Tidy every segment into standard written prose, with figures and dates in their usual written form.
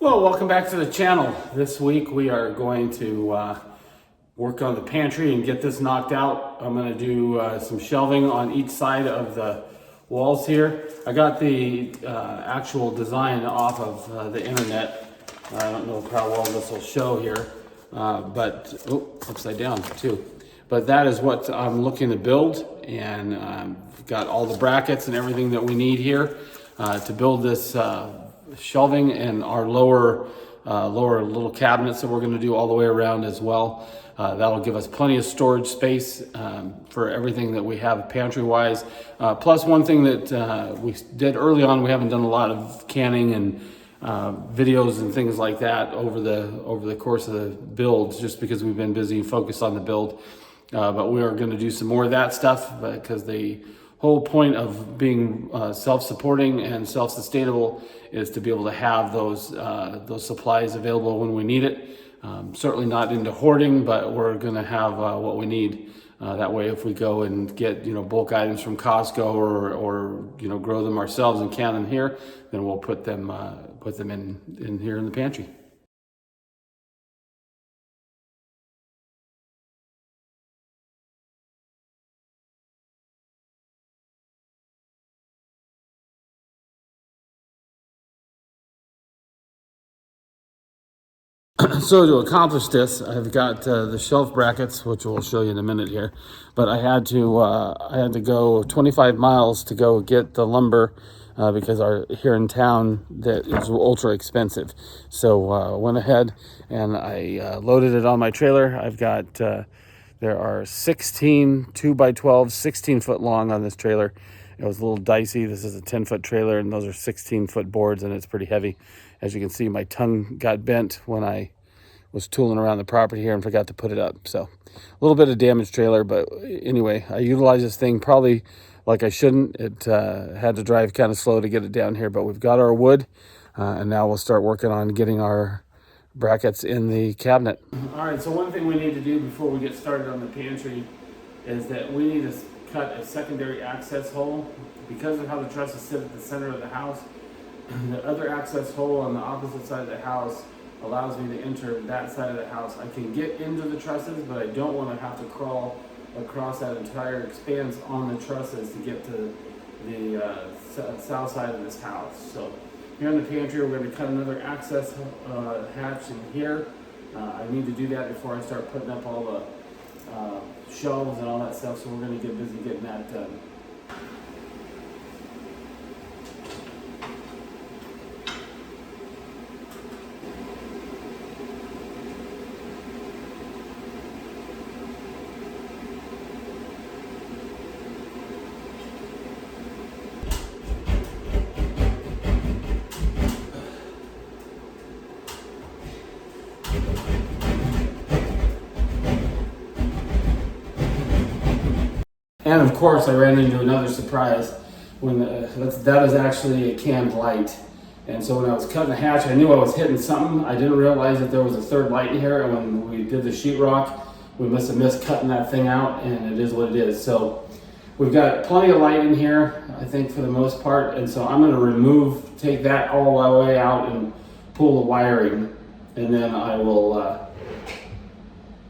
Well, welcome back to the channel. This week we are going to work on the pantry and get this knocked out. I'm going to do some shelving on each side of the walls here. I got the actual design off of the internet. I don't know how well this will show here, but upside down too. But that is what I'm looking to build, and we've got all the brackets and everything that we need here to build this shelving and our lower little cabinets that we're going to do all the way around as well. That'll give us plenty of storage space for everything that we have pantry wise. Plus, one thing that we did early on, we haven't done a lot of canning and videos and things like that over the course of the builds, just because we've been busy and focused on the build. But we are going to do some more of that stuff, because the whole point of being self-supporting and self-sustainable is to be able to have those supplies available when we need it. Certainly not into hoarding, but we're going to have what we need. That way, if we go and get bulk items from Costco or grow them ourselves and can them here, then we'll put them in here in the pantry. So to accomplish this, I've got the shelf brackets, which we'll show you in a minute here. But I had to go 25 miles to go get the lumber because here in town that is ultra expensive. So I went ahead and I loaded it on my trailer. I've got there are 16 2x12, 16-foot long on this trailer. It was a little dicey. This is a 10-foot trailer, and those are 16-foot boards, and it's pretty heavy. As you can see, my tongue got bent when I was tooling around the property here and forgot to put it up. So a little bit of damaged trailer, but anyway, I utilized this thing probably like I shouldn't. It had to drive kind of slow to get it down here, but we've got our wood, and now we'll start working on getting our brackets in the cabinet. All right, so one thing we need to do before we get started on the pantry is that we need to cut a secondary access hole. Because of how the trusses sit at the center of the house, the other access hole on the opposite side of the house allows me to enter that side of the house. I can get into the trusses, but I don't want to have to crawl across that entire expanse on the trusses to get to the south side of this house. So here in the pantry, we're going to cut another access hatch in here. I need to do that before I start putting up all the shelves and all that stuff, so we're going to get busy getting that done. And of course, I ran into another surprise when that is actually a canned light. And so when I was cutting the hatch, I knew I was hitting something. I didn't realize that there was a third light in here. And when we did the sheetrock, we must have missed cutting that thing out, and it is what it is. So we've got plenty of light in here, I think, for the most part. And so I'm going to take that all the way out and pull the wiring, and then I will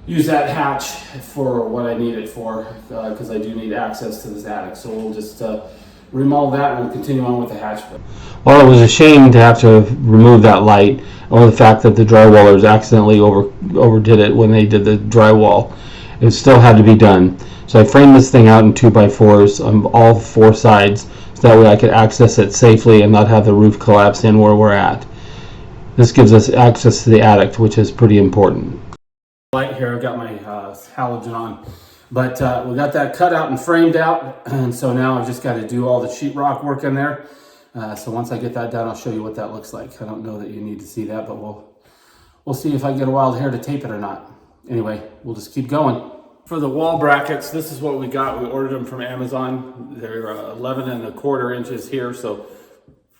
use that hatch for what I need it for, because I do need access to this attic. So we'll just remodel that, and we'll continue on with the hatch. Well, it was a shame to have to remove that light, or the fact that the drywallers accidentally overdid it when they did the drywall. It still had to be done. So I framed this thing out in 2x4s on all four sides, so that way I could access it safely and not have the roof collapse in where we're at. This gives us access to the attic, which is pretty important. Light here, I've got my halogen on, but we got that cut out and framed out, and so now I've just got to do all the sheetrock work in there. So once I get that done, I'll show you what that looks like. I don't know that you need to see that, but we'll see if I get a wild hair to tape it or not. Anyway, we'll just keep going. For the wall brackets, this is what we got. We ordered them from Amazon. They're 11¼ inches here, so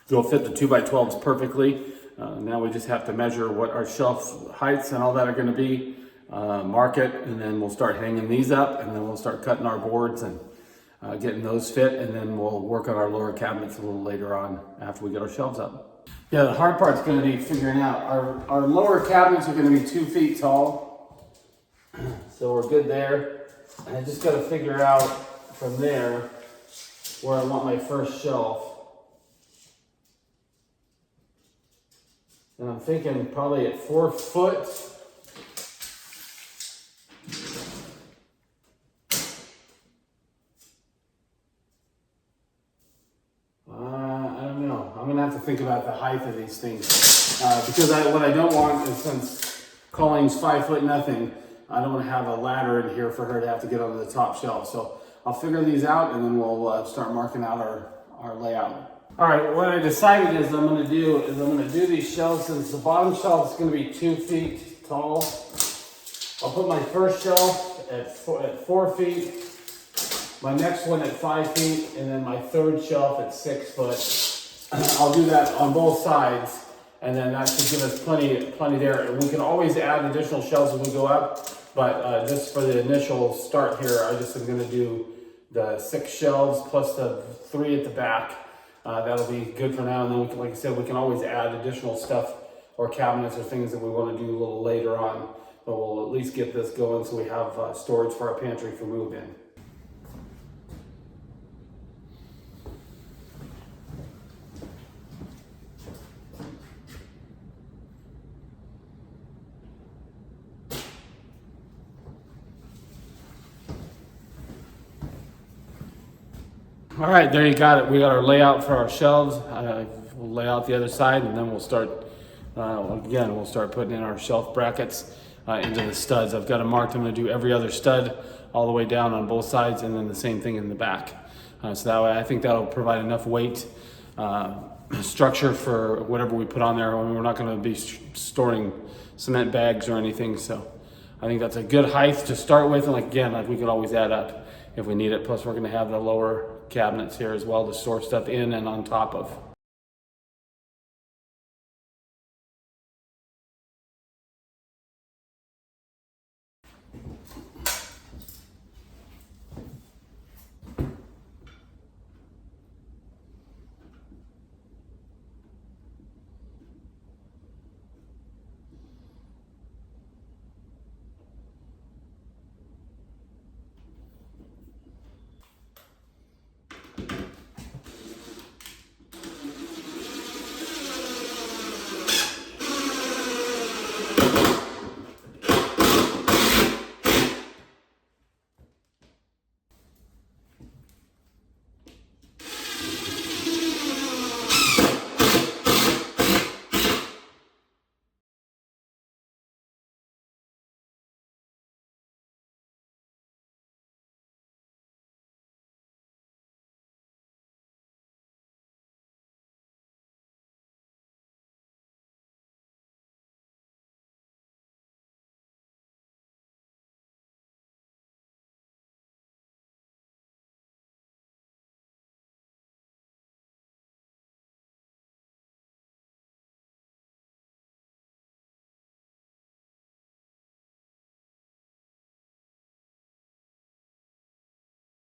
they'll fit the 2x12s perfectly. Now we just have to measure what our shelf heights and all that are going to be. Mark it, and then we'll start hanging these up, and then we'll start cutting our boards and getting those fit, and then we'll work on our lower cabinets a little later on after we get our shelves up. Yeah, the hard part's going to be figuring out. Our lower cabinets are going to be 2 feet tall, so we're good there. And I just got to figure out from there where I want my first shelf. And I'm thinking probably at 4 foot. I don't know. I'm gonna have to think about the height of these things because what I don't want is, since Colleen's 5 foot nothing, I don't want to have a ladder in here for her to have to get onto the top shelf. So I'll figure these out and then we'll start marking out our layout. All right, what I decided is I'm gonna do these shelves. Since the bottom shelf is gonna be 2 feet tall, I'll put my first shelf at 4 feet, my next one at 5 feet, and then my third shelf at 6 foot. I'll do that on both sides, and then that should give us plenty there. And we can always add additional shelves as we go up, but just for the initial start here, I just am gonna do the 6 shelves plus the 3 at the back. That'll be good for now, and then like I said, we can always add additional stuff or cabinets or things that we want to do a little later on. But we'll at least get this going so we have storage for our pantry for move-in. All right, there you got it. We got our layout for our shelves. We'll lay out the other side, and then we'll start, we'll start putting in our shelf brackets into the studs. I've got them marked. I'm gonna do every other stud all the way down on both sides, and then the same thing in the back. So that way, I think that'll provide enough weight, structure for whatever we put on there. I mean, we're not gonna be storing cement bags or anything, so I think that's a good height to start with. And like we could always add up if we need it. Plus, we're gonna have the lower cabinets here as well to store stuff in and on top of.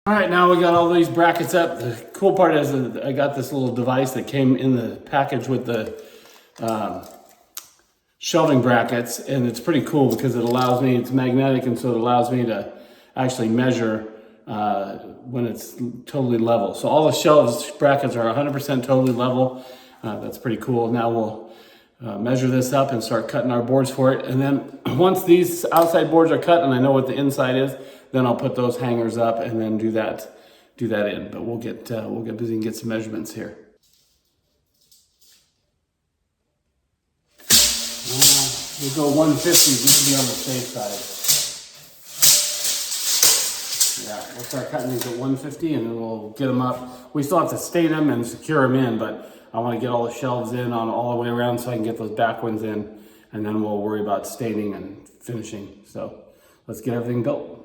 All right, now we got all these brackets up. The cool part is that I got this little device that came in the package with the shelving brackets, and it's pretty cool because it allows me, it's magnetic, and so it allows me to actually measure when it's totally level. So all the shelves brackets are 100% totally level. That's pretty cool. Now we'll measure this up and start cutting our boards for it. And then once these outside boards are cut and I know what the inside is, then I'll put those hangers up and then do that in. But we'll get busy and get some measurements here. We'll go 150 just to be on the safe side. Yeah, we'll start cutting these at 150 and then we'll get them up. We still have to stain them and secure them in, but I want to get all the shelves in on all the way around so I can get those back ones in, and then we'll worry about staining and finishing. So let's get everything built.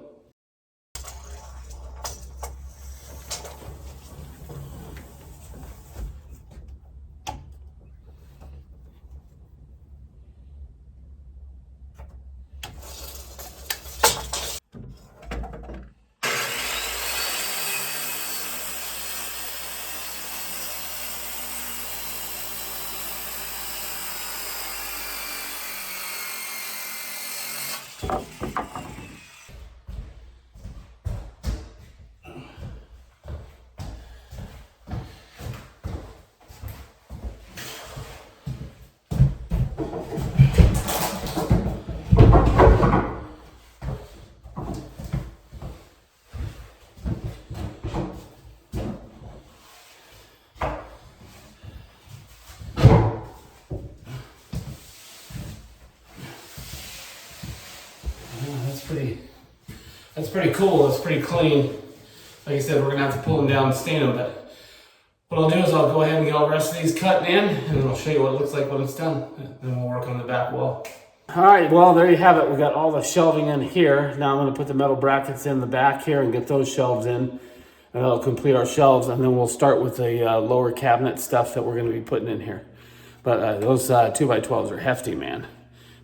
That's pretty cool. It's pretty clean. Like I said, we're gonna have to pull them down and stain them, but what I'll do is I'll go ahead and get all the rest of these cut in, and then I'll show you what it looks like when it's done. Then we'll work on the back wall. All right, well, there you have it. We got all the shelving in here. Now I'm gonna put the metal brackets in the back here and get those shelves in, and that'll complete our shelves, and then we'll start with the lower cabinet stuff that we're gonna be putting in here. But those 2x12s are hefty, man.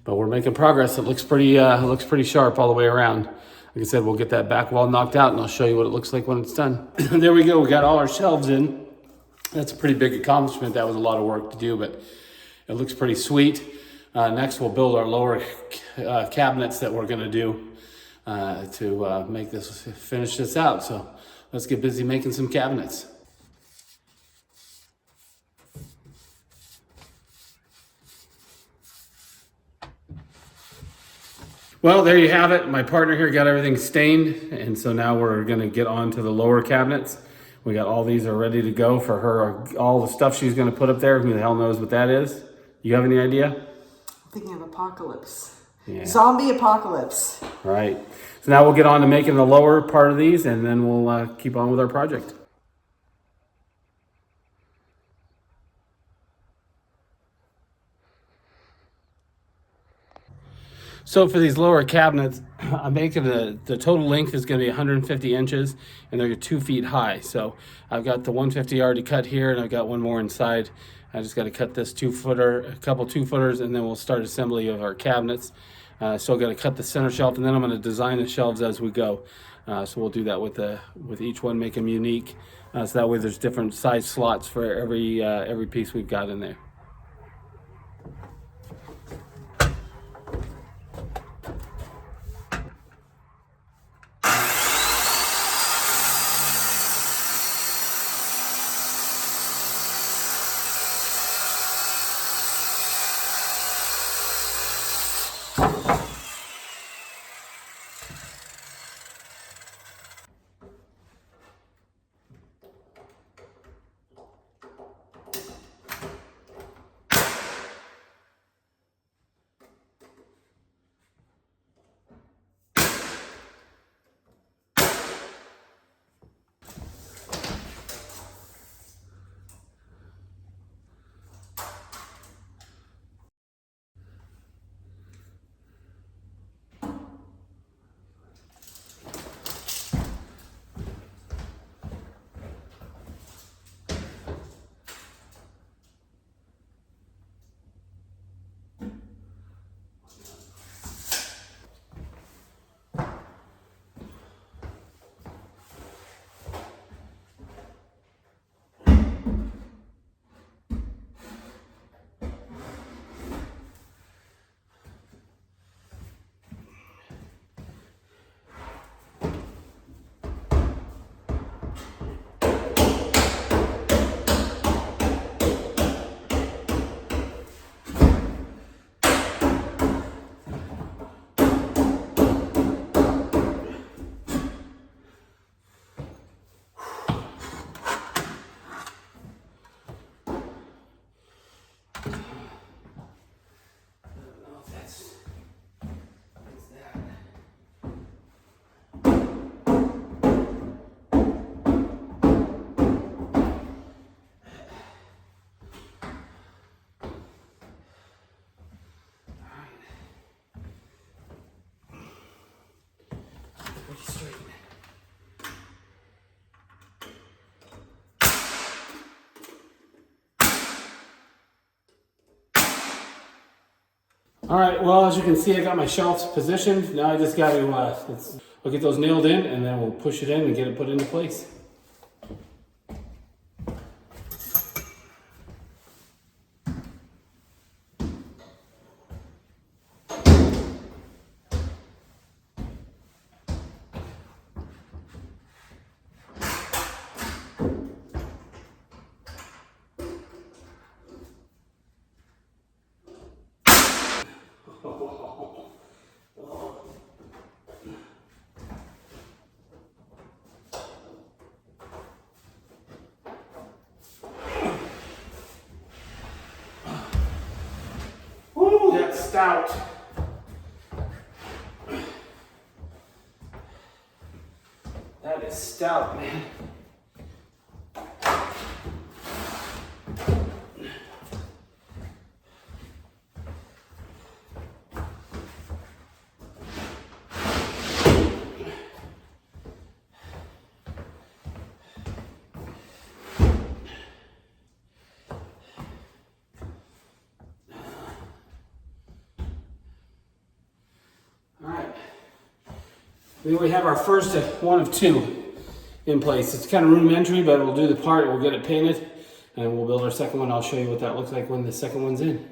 But we're making progress. It looks pretty sharp all the way around. Like I said, we'll get that back wall knocked out and I'll show you what it looks like when it's done. There we go, we got all our shelves in. That's a pretty big accomplishment. That was a lot of work to do, but it looks pretty sweet. Next, we'll build our lower cabinets that we're gonna do to finish this out. So let's get busy making some cabinets. Well, there you have it. My partner here got everything stained, and so now we're gonna get on to the lower cabinets. We got all these are ready to go for her, all the stuff she's gonna put up there. Who the hell knows what that is? You have any idea? I'm thinking of apocalypse. Yeah. Zombie apocalypse. Right. So now we'll get on to making the lower part of these, and then we'll keep on with our project. So for these lower cabinets, I'm making the total length is going to be 150 inches, and they're 2 feet high. So I've got the 150 already cut here, and I've got one more inside. I just got to cut this 2-footer, a couple 2-footers, and then we'll start assembly of our cabinets. So I've got to cut the center shelf, and then I'm going to design the shelves as we go. So we'll do that with each one, make them unique. So that way there's different size slots for every piece we've got in there. All right, well, as you can see, I got my shelves positioned. Now I just got to, we'll get those nailed in, and then we'll push it in and get it put into place. Woo, that's stout. That is stout, man. We have our first one of two in place. It's kind of rudimentary, but we'll do the part, we'll get it painted, and we'll build our second one. I'll show you what that looks like when the second one's in.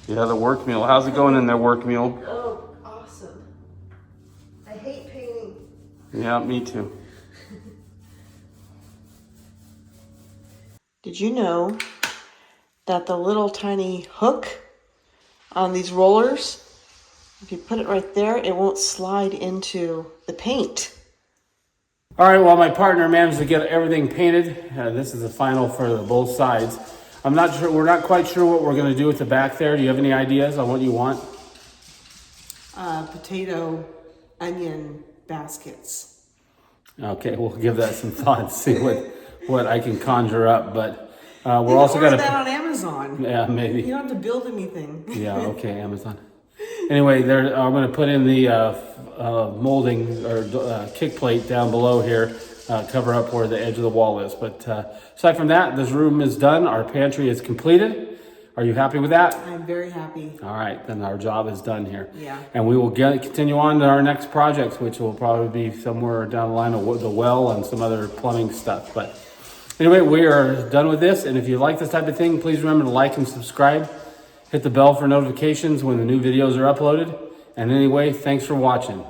Yeah, the work mule. How's it going in there, work mule? Oh, awesome. I hate painting. Yeah, me too. Did you know that the little tiny hook on these rollers, if you put it right there, it won't slide into the paint? All right, well, my partner managed to get everything painted. This is the final for both sides. I'm not sure, we're not quite sure what we're gonna do with the back there. Do you have any ideas on what you want? Potato, onion baskets. Okay, we'll give that some thought, see what I can conjure up, but we're also order gonna that on Amazon. Yeah, maybe. You don't have to build anything. Yeah, okay, Amazon. Anyway, I'm going to put in the molding or kick plate down below here, cover up where the edge of the wall is. But aside from that, this room is done. Our pantry is completed. Are you happy with that? I'm very happy. All right, then our job is done here. Yeah. And we will continue on to our next projects, which will probably be somewhere down the line of the well and some other plumbing stuff. But anyway, we are done with this. And if you like this type of thing, please remember to like and subscribe. Hit the bell for notifications when the new videos are uploaded. And anyway, thanks for watching.